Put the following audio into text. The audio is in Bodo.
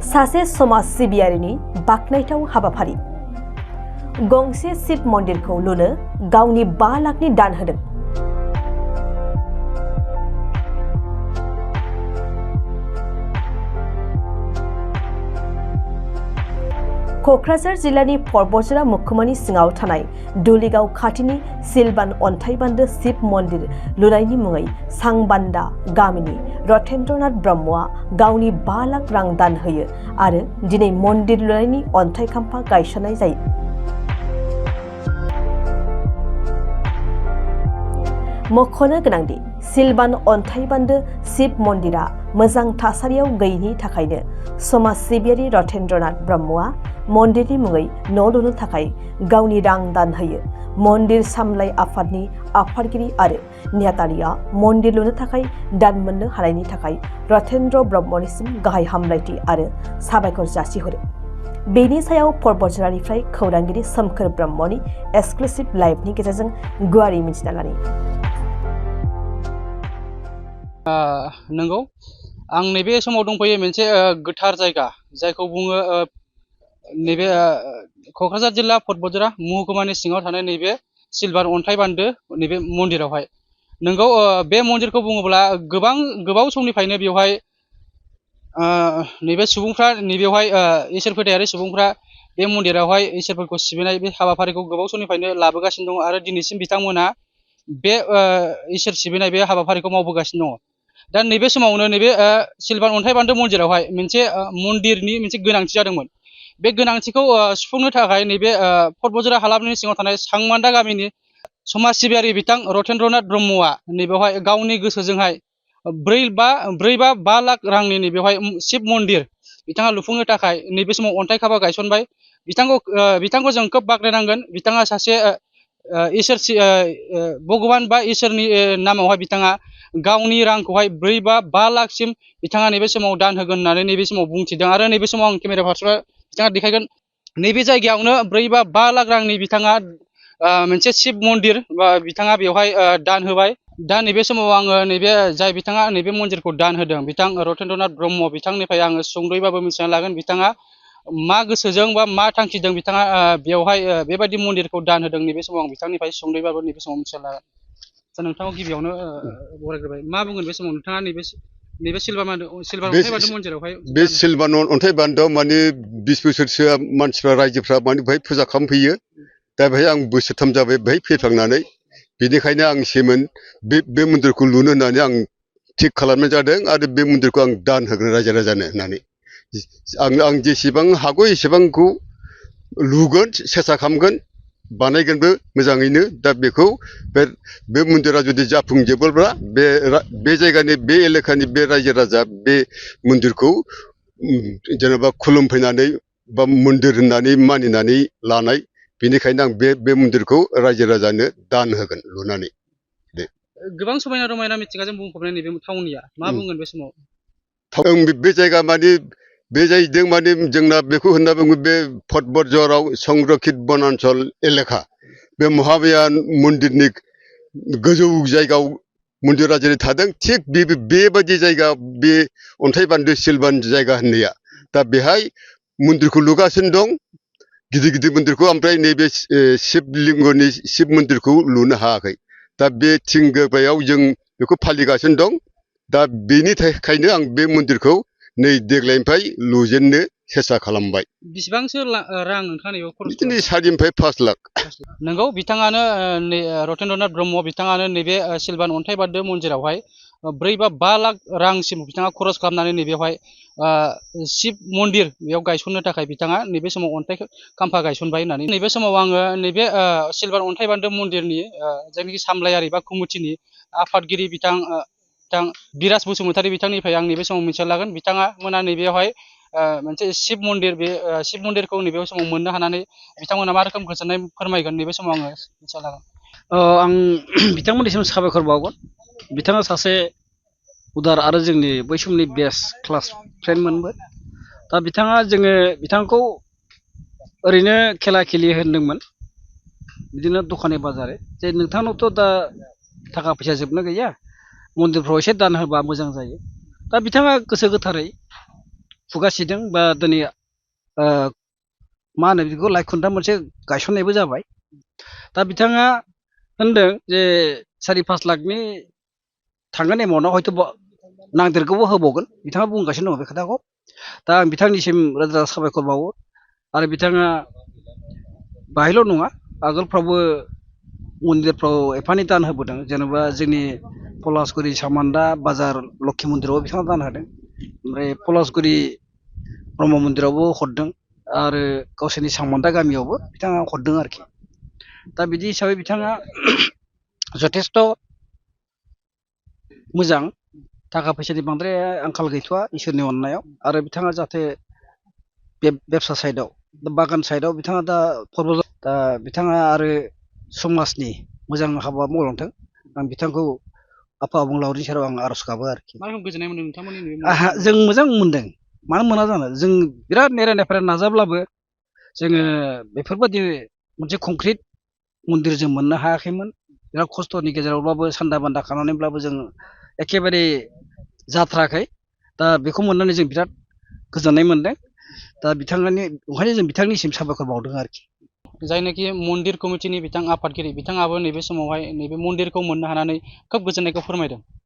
सासे समाज सिबियारिनि बाखनायथाव हाबाफारि गंसे शिव मन्दिरखौ लुनो गावनि 5 लाखनि दान होदों। क'क्राझार जिल्लानि परबतजरा मुखुमानि सिङाव थानाय दुलिगाव खाथिनि सिलबान अन्थाइबान्दो शिव मन्दिर लुनायनि मुङै सांबान्दा गामिनि रथेन्द्रनाथ ब्रह्मआ गावनि 5 लाख रां दान होयो आरो दिनै मन्दिर लुनायनि अन्थाइ खाम्फा गायसननाय जायो। मख'नो गोनांदि सिलबान अन्थाइबान्दो शिव मन्दिरा मोजां थासारियाव गैयिनि थाखायनो समाज सिबियारि रथेन्द्रनाथ ब्रह्मआ मन्दिरनि मुङै न' लुनो थाखाय गावनि रां दान होयो। मन्दिर सामलाय आफादनि आफादगिरि आरो नेहाथारिया मन्दिर लुनो थाखाय दान मोननो हानायनि थाखाय रथेन्द्र ब्रह्मनिसिम गाहाय हामलायथि आरो साबायखर जासिहरो। बेनि सायाव परबतजरानिफ्राय खौरांगिरि सोमखोर ब्रह्मनि एक्सक्लुसिभ लाइभनि गेजेरजों गुवारै मिथिना लानि। नंगौ आं नैबे समाव दंफैयो मोनसे गोथार जायगा जायखौ बुङो नैबे क'क्राझार जिल्ला परबतजरा महकुमानि सिङाव थानाय नैबे सिलबार अन्थाइबान्दो नैबे मन्दिरावहाय नंगौ बे मन्दिरखौ बुङोब्ला गोबाव समनिफ्रायनो बेवहाय नैबे सुबुंफ्रा नैबेवहाय इसोर फोथायारि सुबुंफ्रा बे मन्दिरावहाय इसोरफोरखौ सिबिनाय बे हाबाफारिखौ गोबाव समनिफ्रायनो लाबोगासिनो दं आरो दिनैसिम बिथांमोना बे इसोर सिबिनाय बे हाबाफारिखौ मावबोगासिनो दङ। दा नैबे समावनो नैबे सिलबार अन्थाइबान्दो मन्दिरावहाय मोनसे मन्दिरनि मोनसे गोनांथि जादोंमोन। बे गोनांथिखौ सुफुंनो थाखाय नैबे परबतजरा हालामनि सिङाव थानाय सांबान्दा गामिनि समाज सिबियारि बिथां रथेन्द्रनाथ ब्रह्मआ नैबेवहाय गावनि गोसोजोंहाय 5 लाख रांनि नैबेवहाय शिब मन्दिर बिथाङा लुफुंनो थाखाय नैबे समाव अन्थाइ खाम्फा गायसनबाय। बिथांखौ जों खोब बाख्नायनांगोन। बिथाङा सासे इसोर भगबान बा इसोरनि नामावहाय बिथाङा गावनि रांखौहाय 5 लाखसिम बिथाङा नैबे समाव दान होगोन होननानै नैबे समाव बुंथिदों आरो नैबे समाव आं केमेरा पार्सना बिथाङा देखायगोन। नैबे जायगायावनो 5 लाख रांनि बिथाङा मोनसे शिब मन्दिर बिथाङा बेवहाय दान होबाय। दा नैबे समाव आङो नैबे जाय बिथाङा नैबे मन्दिरखौ दान होदों बिथां रथेन्द्रनाथ ब्रह्म बिथांनिफ्राय आङो सुंद'यैबाबो मिथिना लागोन बिथाङा मा गोसोजों बा मा थांखिजों बिथाङा बेवहाय बेबायदि मन्दिरखौ दान होदों नैबे समाव आं बिथांनिफ्राय सुंद'यैबाबो नैबे समाव मिथिना लागोन। दा नोंथाङा गिबियावनो बरायग्रोबाय मा बुंगोन बे समाव नोंथाङा नैबे सिलबार अन्थाइबान्दो मन्दिरावहाय बे सिलबार अन्थाइबान्दोआव माने 20 बोसोरसो मानसिफ्रा रायजोफ्रा माने बेहाय फुजा खालामफैयो। दा बेहाय आं बोसोरथाम जाबाय बेहाय फैफ्लांनानै बेनिखायनो आं सेमोन बे मन्दिरखौ लुनो होननानै आं थिग खालामनाय जादों आरो बे मन्दिरखौ आं दान होगोन रायजो राजानो होननानै आं जेसेबां हागौ एसेबांखौ लुगोन सेस्था खालामगोन बानायगोनबो मोजाङैनो। दा बेखौ बे मन्दिरा जुदि जाफुंजोबोब्ला बे जायगानि बे एलेकानि बे रायजो राजा बे मन्दिरखौ जेनेबा खुलुमफैनानै बा मन्दिर होननानै मानिनानै लानाय बेनिखायनो आं बे मन्दिरखौ रायजो राजानो दान होगोन लुनानै। गोबां समायना रमायना मिथिंगाजों बुंफबनाय नैबे थावनिया मा बुंगोन बे समाव? बे जायगा माने बे जाहैदों माने जोंना बेखौ होनना बुङो बे परबतजराव संरक्षित बनान्चल एलेका बे महामाया मन्दिरनि गोजौ जायगायाव मन्दिरा जेरै थादों थिग बेबायदि जायगा बे अन्थाइबान्दो सिलबान जायगा होननाया। दा बेहाय मन्दिरखौ लुगासिनो दं गिदिर मन्दिरखौ ओमफ्राय नैबे शिबलिंगनि शिब मन्दिरखौ लुनो हायाखै। दा बे थिं गोबायाव जों बेखौ फालिगासिनो दं। दा बेनि थाखायनो आं बे मन्दिरखौ नै देग्लायनिफ्राय लुजेननो सेस्था खालामबाय। बेसेबांसो रां नोंथाङा नैबे खरस बिदिनो 4निफ्राय 5 लाख। नंगौ बिथाङानो रथेन्द्रनाथ ब्रह्म बिथाङानो नैबे सिलबान अन्थाइबान्दो मन्दिरावहाय 5 लाख रांसिम बिथाङा खरस खालामनानै नैबेवहाय शिब मन्दिर बेयाव गायसननो थाखाय बिथाङा नैबे समाव अन्थाइ खाम्फा गायसनबाय होननानै नैबे समाव आङो नैबे सिलबार अन्थाइबान्दो मन्दिरनि जायनाखि सामलायारि बा कमिटिनि आफादगिरि बिथां बिराज बसुमतारी बिथांनिफ्राय आं नैबे समाव मिथिना लागोन बिथाङा मोना नैबेयावहाय मोनसे शिब मन्दिर बे शिब मन्दिरखौ नैबे समाव मोननो हानानै बिथांमोना मा रोखोम गोजोननाय फोरमायगोन नैबे समाव आङो मिथिना लागोन। आं बिथांमोननिसिम साबायखर बावगोन। बिथाङा सासे उदार आरो जोंनि बै समनि बेस्ट क्लास फ्रेन्डमोनबो। दा जोङो बिथांखौ ओरैनो खेला खेलि होनदोंमोन बिदिनो दखानि बाजारै जे नोंथांनावथ' दा थाखा फैसा जोबनो गैया मन्दिरफ्राव एसे दान होबा मोजां जायो। दा बिथाङा गोसो गोथारै फुगासिदों बा दिनै मा होनो बेखौ लाइखुन्था मोनसे गायसननायबो जाबाय दा बिथाङा होनदों जे 4-5 लाखनि थांगोन एमाउन्टआव हयथ' नांदेरगौबो होबावगोन बिथाङा बुंगासिनो दङ बे खोथाखौ दा आं बिथांनिसिम रोजा साबायखर बावो आरो बिथाङा बाहायल' नङा आगोलफ्रावबो मन्दिरफ्राव एफानि दान होबोदों जेनेबा जोंनि पलासगुरि सामान्दा बाजार लक्षी मन्दिरावबो बिथाङा दान होदों ओमफ्राय पलासगुरि ब्रह्म मन्दिरावबो हरदों आरो गावसोरनि सामान्दा गामियावबो बिथाङा हरदों आरोखि दा बिदि हिसाबै बिथाङा जथेस्थ' मोजां थाखा फैसानि बांद्राय आंखाल गैथ'आ इसोरनि अननायाव आरो बिथाङा जाहाथे बेबसा साइडआव बागान साइडआव बिथाङा दा दा बिथाङा आरो समाजनि मोजां हाबा मावलांथों आं बिथांखौ आफा अबंलावरिनि सेराव आं आर'ज गाबो आरोखि मा रोखोम गोजोननाय मोनदों नोंथांमोननि जों मोजां मोनदों मानो मोना जानो जों बिराद नेरायनायफोरा नाजाब्लाबो जोङो बेफोरबायदि मोनसे कंक्रिट मन्दिर जों मोननो हायाखैमोन बिराद खस्थ'नि गेजेरावब्लाबो सान्दा बान्दा खालामनानैब्लाबो जों एखेबारे जाथाराखै दा बेखौ मोननानै जों बिराद गोजोननाय मोनदों दा बिथांनि ओंखायनो जों बिथांनिसिम साबायखर बावदों आरोखि जायनाखि मन्दिर कमिटिनि बिथां आफादगिरि बिथाङाबो नैबे समावहाय नैबे मन्दिरखौ मोननो हानानै खोब गोजोननायखौ फोरमायदों